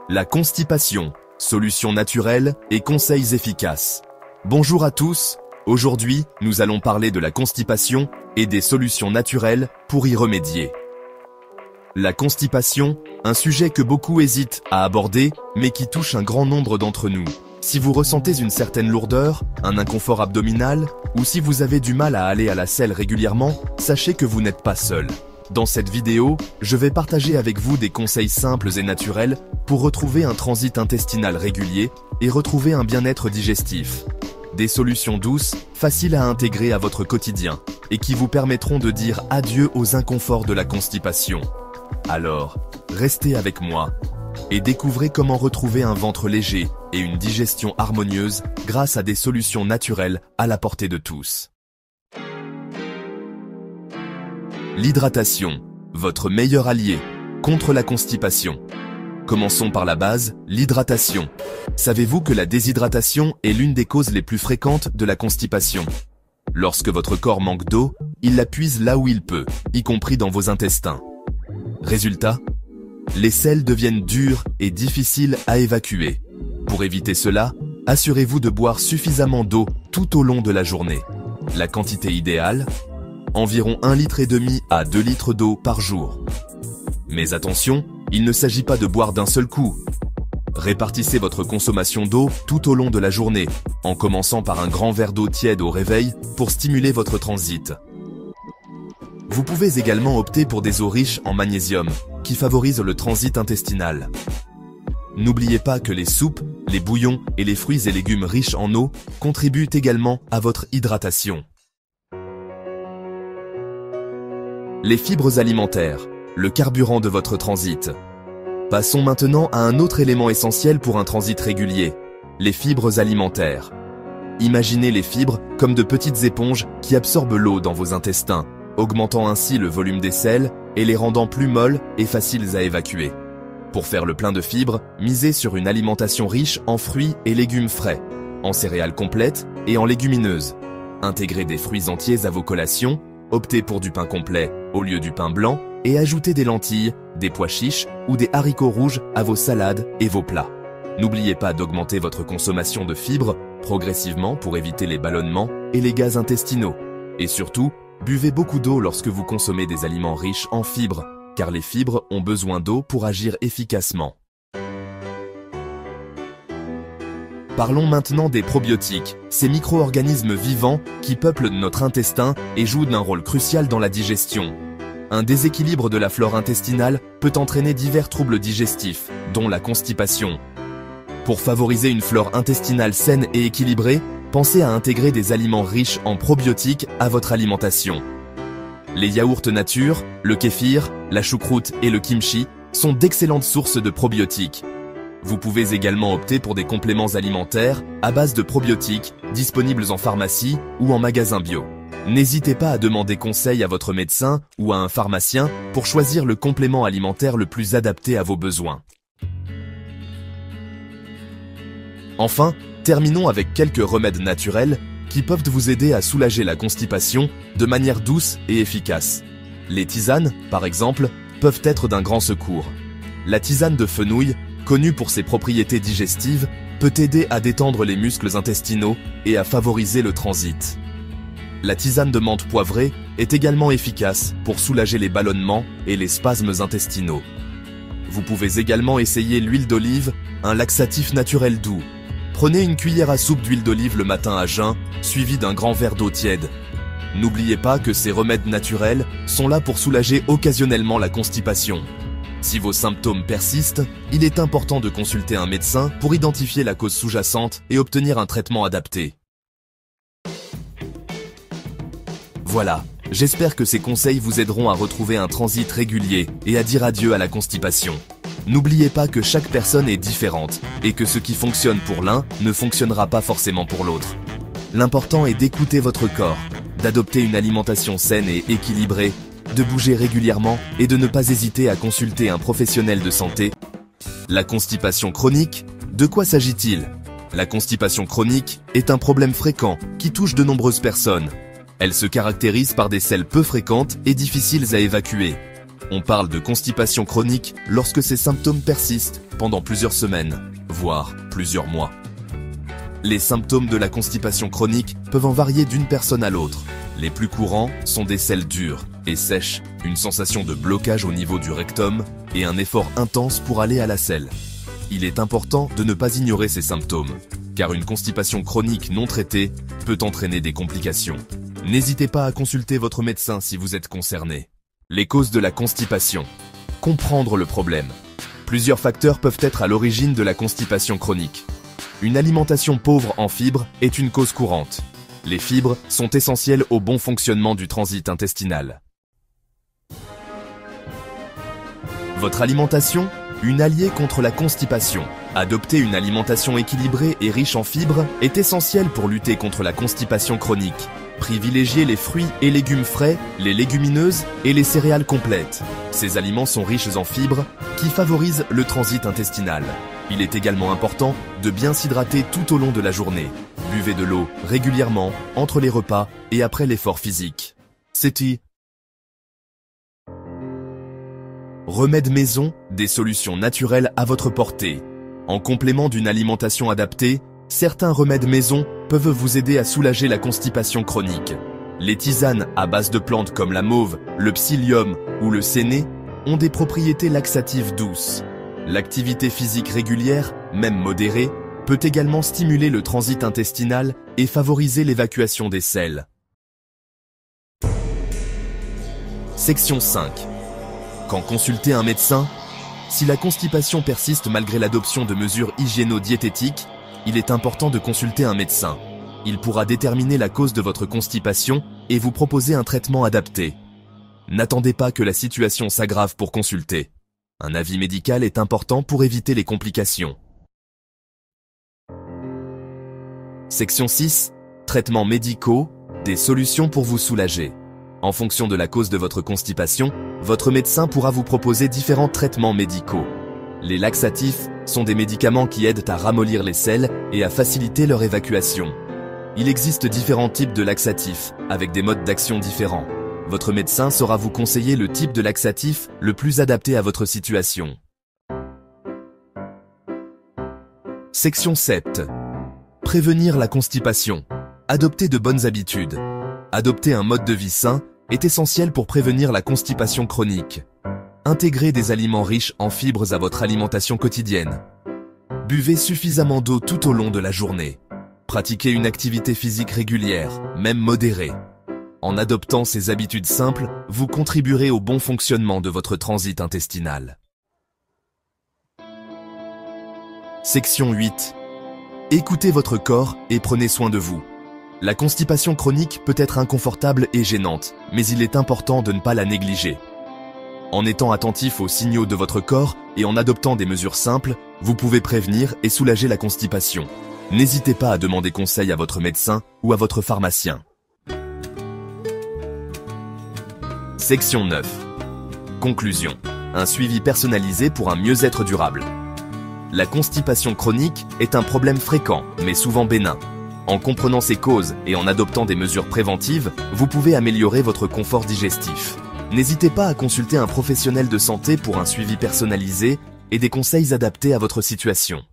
La constipation, solutions naturelles et conseils efficaces. Bonjour à tous, aujourd'hui nous allons parler de la constipation et des solutions naturelles pour y remédier. La constipation, un sujet que beaucoup hésitent à aborder, mais qui touche un grand nombre d'entre nous. Si vous ressentez une certaine lourdeur, un inconfort abdominal, ou si vous avez du mal à aller à la selle régulièrement, sachez que vous n'êtes pas seul. Dans cette vidéo, je vais partager avec vous des conseils simples et naturels pour retrouver un transit intestinal régulier et retrouver un bien-être digestif. Des solutions douces, faciles à intégrer à votre quotidien et qui vous permettront de dire adieu aux inconforts de la constipation. Alors, restez avec moi et découvrez comment retrouver un ventre léger et une digestion harmonieuse grâce à des solutions naturelles à la portée de tous. L'hydratation, votre meilleur allié contre la constipation. Commençons par la base, l'hydratation. Savez-vous que la déshydratation est l'une des causes les plus fréquentes de la constipation? Lorsque votre corps manque d'eau, il la puise là où il peut, y compris dans vos intestins. Résultat, les selles deviennent dures et difficiles à évacuer. Pour éviter cela, assurez-vous de boire suffisamment d'eau tout au long de la journée. La quantité idéale, environ 1,5 litre à 2 litres d'eau par jour. Mais attention, il ne s'agit pas de boire d'un seul coup. Répartissez votre consommation d'eau tout au long de la journée, en commençant par un grand verre d'eau tiède au réveil pour stimuler votre transit. Vous pouvez également opter pour des eaux riches en magnésium, qui favorisent le transit intestinal. N'oubliez pas que les soupes, les bouillons et les fruits et légumes riches en eau contribuent également à votre hydratation. Les fibres alimentaires, le carburant de votre transit. Passons maintenant à un autre élément essentiel pour un transit régulier, les fibres alimentaires. Imaginez les fibres comme de petites éponges qui absorbent l'eau dans vos intestins, augmentant ainsi le volume des selles et les rendant plus molles et faciles à évacuer. Pour faire le plein de fibres, misez sur une alimentation riche en fruits et légumes frais, en céréales complètes et en légumineuses. Intégrez des fruits entiers à vos collations, optez pour du pain complet au lieu du pain blanc et ajoutez des lentilles, des pois chiches ou des haricots rouges à vos salades et vos plats. N'oubliez pas d'augmenter votre consommation de fibres progressivement pour éviter les ballonnements et les gaz intestinaux. Et surtout, buvez beaucoup d'eau lorsque vous consommez des aliments riches en fibres, car les fibres ont besoin d'eau pour agir efficacement. Parlons maintenant des probiotiques, ces micro-organismes vivants qui peuplent notre intestin et jouent un rôle crucial dans la digestion. Un déséquilibre de la flore intestinale peut entraîner divers troubles digestifs, dont la constipation. Pour favoriser une flore intestinale saine et équilibrée, pensez à intégrer des aliments riches en probiotiques à votre alimentation. Les yaourts nature, le kéfir, la choucroute et le kimchi sont d'excellentes sources de probiotiques. Vous pouvez également opter pour des compléments alimentaires à base de probiotiques disponibles en pharmacie ou en magasin bio. N'hésitez pas à demander conseil à votre médecin ou à un pharmacien pour choisir le complément alimentaire le plus adapté à vos besoins. Enfin, terminons avec quelques remèdes naturels qui peuvent vous aider à soulager la constipation de manière douce et efficace. Les tisanes, par exemple, peuvent être d'un grand secours. La tisane de fenouil, connue pour ses propriétés digestives, peut aider à détendre les muscles intestinaux et à favoriser le transit. La tisane de menthe poivrée est également efficace pour soulager les ballonnements et les spasmes intestinaux. Vous pouvez également essayer l'huile d'olive, un laxatif naturel doux. Prenez une cuillère à soupe d'huile d'olive le matin à jeun, suivi d'un grand verre d'eau tiède. N'oubliez pas que ces remèdes naturels sont là pour soulager occasionnellement la constipation. Si vos symptômes persistent, il est important de consulter un médecin pour identifier la cause sous-jacente et obtenir un traitement adapté. Voilà, j'espère que ces conseils vous aideront à retrouver un transit régulier et à dire adieu à la constipation. N'oubliez pas que chaque personne est différente et que ce qui fonctionne pour l'un ne fonctionnera pas forcément pour l'autre. L'important est d'écouter votre corps, d'adopter une alimentation saine et équilibrée, de bouger régulièrement et de ne pas hésiter à consulter un professionnel de santé. La constipation chronique, de quoi s'agit-il? La constipation chronique est un problème fréquent qui touche de nombreuses personnes. Elle se caractérise par des selles peu fréquentes et difficiles à évacuer. On parle de constipation chronique lorsque ces symptômes persistent pendant plusieurs semaines, voire plusieurs mois. Les symptômes de la constipation chronique peuvent en varier d'une personne à l'autre. Les plus courants sont des selles dures et sèches, une sensation de blocage au niveau du rectum et un effort intense pour aller à la selle. Il est important de ne pas ignorer ces symptômes, car une constipation chronique non traitée peut entraîner des complications. N'hésitez pas à consulter votre médecin si vous êtes concerné. Les causes de la constipation. Comprendre le problème. Plusieurs facteurs peuvent être à l'origine de la constipation chronique. Une alimentation pauvre en fibres est une cause courante. Les fibres sont essentielles au bon fonctionnement du transit intestinal. Votre alimentation, une alliée contre la constipation. Adopter une alimentation équilibrée et riche en fibres est essentiel pour lutter contre la constipation chronique. Privilégiez les fruits et légumes frais, les légumineuses et les céréales complètes. Ces aliments sont riches en fibres qui favorisent le transit intestinal. Il est également important de bien s'hydrater tout au long de la journée. Buvez de l'eau régulièrement entre les repas et après l'effort physique. C'était Remèdes maison, des solutions naturelles à votre portée. En complément d'une alimentation adaptée, certains remèdes maison peuvent vous aider à soulager la constipation chronique. Les tisanes à base de plantes comme la mauve, le psyllium ou le séné ont des propriétés laxatives douces. L'activité physique régulière, même modérée, peut également stimuler le transit intestinal et favoriser l'évacuation des selles. Section 5. Quand consulter un médecin, si la constipation persiste malgré l'adoption de mesures hygiéno-diététiques, il est important de consulter un médecin. Il pourra déterminer la cause de votre constipation et vous proposer un traitement adapté. N'attendez pas que la situation s'aggrave pour consulter. Un avis médical est important pour éviter les complications. Section 6. Traitements médicaux, des solutions pour vous soulager. En fonction de la cause de votre constipation, votre médecin pourra vous proposer différents traitements médicaux. Les laxatifs sont des médicaments qui aident à ramollir les selles et à faciliter leur évacuation. Il existe différents types de laxatifs, avec des modes d'action différents. Votre médecin saura vous conseiller le type de laxatif le plus adapté à votre situation. Section 7. Prévenir la constipation. Adopter de bonnes habitudes. Adopter un mode de vie sain est essentiel pour prévenir la constipation chronique. Intégrez des aliments riches en fibres à votre alimentation quotidienne. Buvez suffisamment d'eau tout au long de la journée. Pratiquez une activité physique régulière, même modérée. En adoptant ces habitudes simples, vous contribuerez au bon fonctionnement de votre transit intestinal. Section 8. Écoutez votre corps et prenez soin de vous. La constipation chronique peut être inconfortable et gênante, mais il est important de ne pas la négliger. En étant attentif aux signaux de votre corps et en adoptant des mesures simples, vous pouvez prévenir et soulager la constipation. N'hésitez pas à demander conseil à votre médecin ou à votre pharmacien. Section 9. Conclusion. Un suivi personnalisé pour un mieux-être durable. La constipation chronique est un problème fréquent, mais souvent bénin. En comprenant ses causes et en adoptant des mesures préventives, vous pouvez améliorer votre confort digestif. N'hésitez pas à consulter un professionnel de santé pour un suivi personnalisé et des conseils adaptés à votre situation.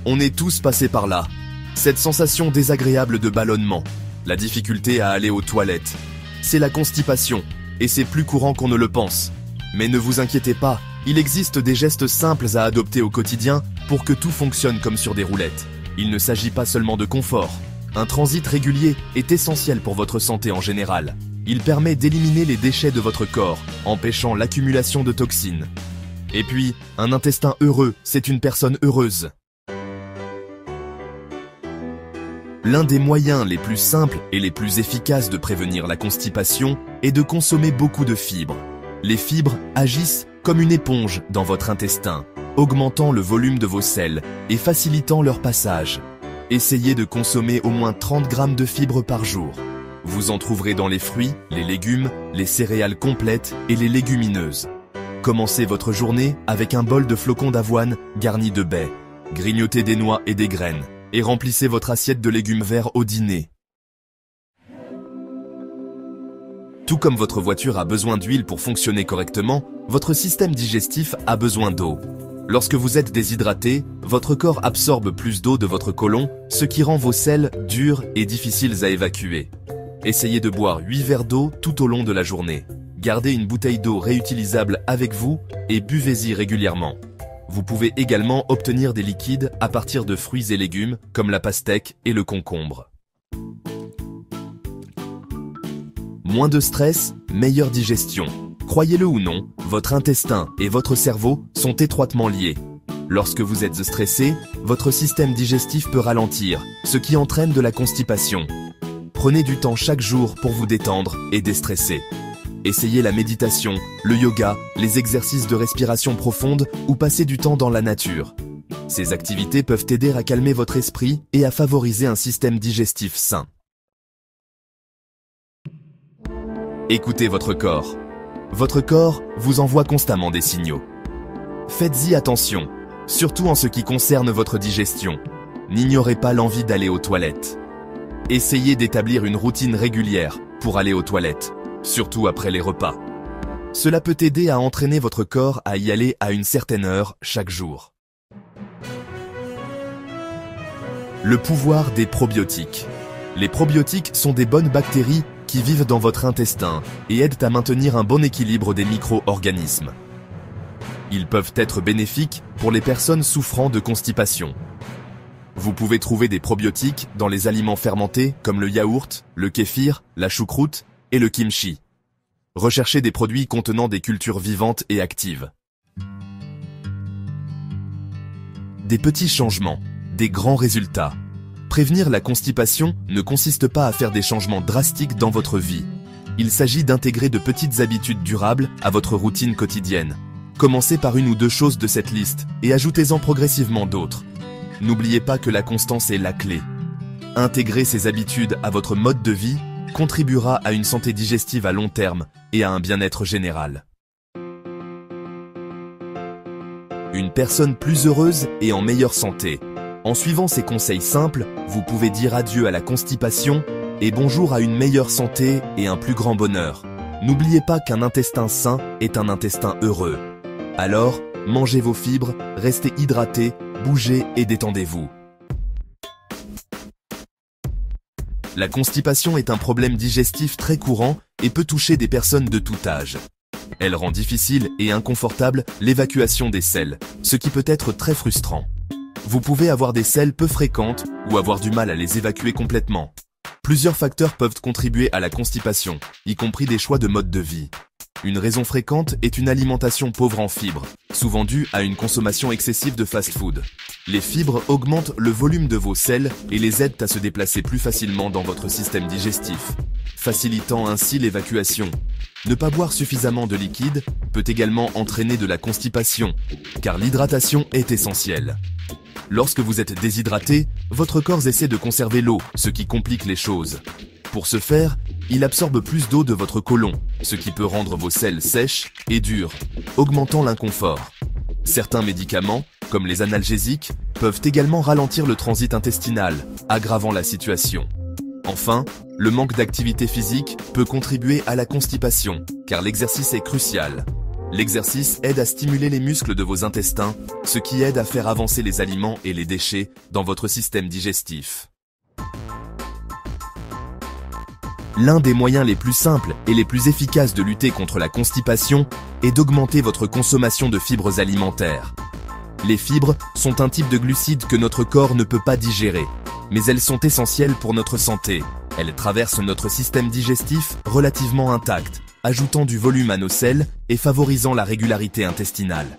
On est tous passés par là. Cette sensation désagréable de ballonnement, la difficulté à aller aux toilettes. C'est la constipation, et c'est plus courant qu'on ne le pense. Mais ne vous inquiétez pas, il existe des gestes simples à adopter au quotidien pour que tout fonctionne comme sur des roulettes. Il ne s'agit pas seulement de confort. Un transit régulier est essentiel pour votre santé en général. Il permet d'éliminer les déchets de votre corps, empêchant l'accumulation de toxines. Et puis, un intestin heureux, c'est une personne heureuse. L'un des moyens les plus simples et les plus efficaces de prévenir la constipation est de consommer beaucoup de fibres. Les fibres agissent comme une éponge dans votre intestin, augmentant le volume de vos selles et facilitant leur passage. Essayez de consommer au moins 30 grammes de fibres par jour. Vous en trouverez dans les fruits, les légumes, les céréales complètes et les légumineuses. Commencez votre journée avec un bol de flocons d'avoine garni de baies. Grignotez des noix et des graines et remplissez votre assiette de légumes verts au dîner. Tout comme votre voiture a besoin d'huile pour fonctionner correctement, votre système digestif a besoin d'eau. Lorsque vous êtes déshydraté, votre corps absorbe plus d'eau de votre côlon, ce qui rend vos selles dures et difficiles à évacuer. Essayez de boire 8 verres d'eau tout au long de la journée. Gardez une bouteille d'eau réutilisable avec vous et buvez-y régulièrement. Vous pouvez également obtenir des liquides à partir de fruits et légumes comme la pastèque et le concombre. Moins de stress, meilleure digestion. Croyez-le ou non, votre intestin et votre cerveau sont étroitement liés. Lorsque vous êtes stressé, votre système digestif peut ralentir, ce qui entraîne de la constipation. Prenez du temps chaque jour pour vous détendre et déstresser. Essayez la méditation, le yoga, les exercices de respiration profonde ou passez du temps dans la nature. Ces activités peuvent aider à calmer votre esprit et à favoriser un système digestif sain. Écoutez votre corps. Votre corps vous envoie constamment des signaux. Faites-y attention, surtout en ce qui concerne votre digestion. N'ignorez pas l'envie d'aller aux toilettes. Essayez d'établir une routine régulière pour aller aux toilettes, surtout après les repas. Cela peut aider à entraîner votre corps à y aller à une certaine heure chaque jour. Le pouvoir des probiotiques. Les probiotiques sont des bonnes bactéries qui vivent dans votre intestin et aident à maintenir un bon équilibre des micro-organismes. Ils peuvent être bénéfiques pour les personnes souffrant de constipation. Vous pouvez trouver des probiotiques dans les aliments fermentés comme le yaourt, le kéfir, la choucroute et le kimchi. Recherchez des produits contenant des cultures vivantes et actives. Des petits changements, des grands résultats. Prévenir la constipation ne consiste pas à faire des changements drastiques dans votre vie. Il s'agit d'intégrer de petites habitudes durables à votre routine quotidienne. Commencez par une ou deux choses de cette liste et ajoutez-en progressivement d'autres. N'oubliez pas que la constance est la clé. Intégrer ces habitudes à votre mode de vie contribuera à une santé digestive à long terme et à un bien-être général. Une personne plus heureuse et en meilleure santé. En suivant ces conseils simples, vous pouvez dire adieu à la constipation et bonjour à une meilleure santé et un plus grand bonheur. N'oubliez pas qu'un intestin sain est un intestin heureux. Alors, mangez vos fibres, restez hydratés, bougez et détendez-vous. La constipation est un problème digestif très courant et peut toucher des personnes de tout âge. Elle rend difficile et inconfortable l'évacuation des selles, ce qui peut être très frustrant. Vous pouvez avoir des selles peu fréquentes ou avoir du mal à les évacuer complètement. Plusieurs facteurs peuvent contribuer à la constipation, y compris des choix de mode de vie. Une raison fréquente est une alimentation pauvre en fibres, souvent due à une consommation excessive de fast-food. Les fibres augmentent le volume de vos selles et les aident à se déplacer plus facilement dans votre système digestif, facilitant ainsi l'évacuation. Ne pas boire suffisamment de liquide peut également entraîner de la constipation, car l'hydratation est essentielle. Lorsque vous êtes déshydraté, votre corps essaie de conserver l'eau, ce qui complique les choses. Pour ce faire, il absorbe plus d'eau de votre côlon, ce qui peut rendre vos selles sèches et dures, augmentant l'inconfort. Certains médicaments, comme les analgésiques, peuvent également ralentir le transit intestinal, aggravant la situation. Enfin, le manque d'activité physique peut contribuer à la constipation, car l'exercice est crucial. L'exercice aide à stimuler les muscles de vos intestins, ce qui aide à faire avancer les aliments et les déchets dans votre système digestif. L'un des moyens les plus simples et les plus efficaces de lutter contre la constipation est d'augmenter votre consommation de fibres alimentaires. Les fibres sont un type de glucides que notre corps ne peut pas digérer, mais elles sont essentielles pour notre santé. Elles traversent notre système digestif relativement intact, ajoutant du volume à nos selles et favorisant la régularité intestinale.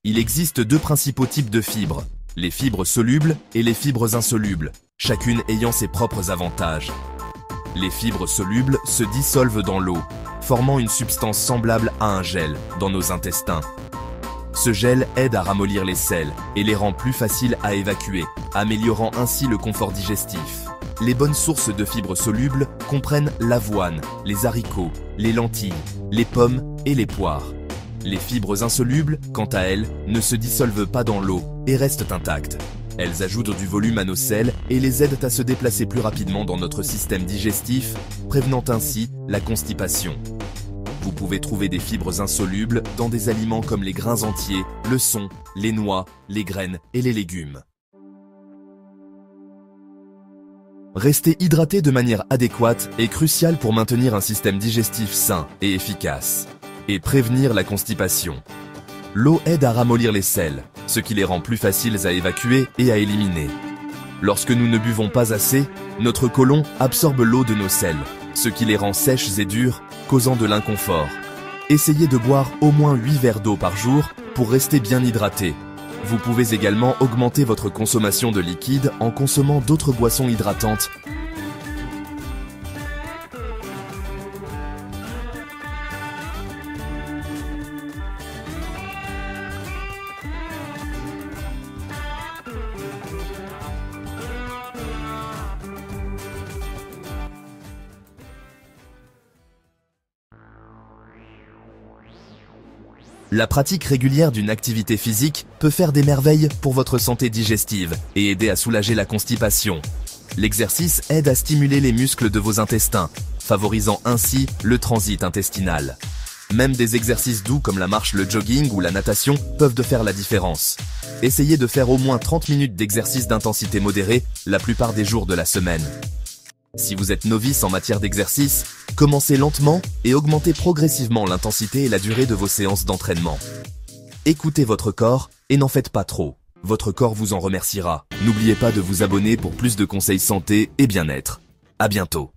Il existe deux principaux types de fibres, les fibres solubles et les fibres insolubles, chacune ayant ses propres avantages. Les fibres solubles se dissolvent dans l'eau, formant une substance semblable à un gel dans nos intestins. Ce gel aide à ramollir les selles et les rend plus faciles à évacuer, améliorant ainsi le confort digestif. Les bonnes sources de fibres solubles comprennent l'avoine, les haricots, les lentilles, les pommes et les poires. Les fibres insolubles, quant à elles, ne se dissolvent pas dans l'eau et restent intactes. Elles ajoutent du volume à nos selles et les aident à se déplacer plus rapidement dans notre système digestif, prévenant ainsi la constipation. Vous pouvez trouver des fibres insolubles dans des aliments comme les grains entiers, le son, les noix, les graines et les légumes. Rester hydraté de manière adéquate est crucial pour maintenir un système digestif sain et efficace, et prévenir la constipation. L'eau aide à ramollir les selles, ce qui les rend plus faciles à évacuer et à éliminer. Lorsque nous ne buvons pas assez, notre côlon absorbe l'eau de nos selles, ce qui les rend sèches et dures, causant de l'inconfort. Essayez de boire au moins 8 verres d'eau par jour pour rester bien hydraté. Vous pouvez également augmenter votre consommation de liquide en consommant d'autres boissons hydratantes. La pratique régulière d'une activité physique peut faire des merveilles pour votre santé digestive et aider à soulager la constipation. L'exercice aide à stimuler les muscles de vos intestins, favorisant ainsi le transit intestinal. Même des exercices doux comme la marche, le jogging ou la natation peuvent faire la différence. Essayez de faire au moins 30 minutes d'exercice d'intensité modérée la plupart des jours de la semaine. Si vous êtes novice en matière d'exercice, commencez lentement et augmentez progressivement l'intensité et la durée de vos séances d'entraînement. Écoutez votre corps et n'en faites pas trop. Votre corps vous en remerciera. N'oubliez pas de vous abonner pour plus de conseils santé et bien-être. À bientôt.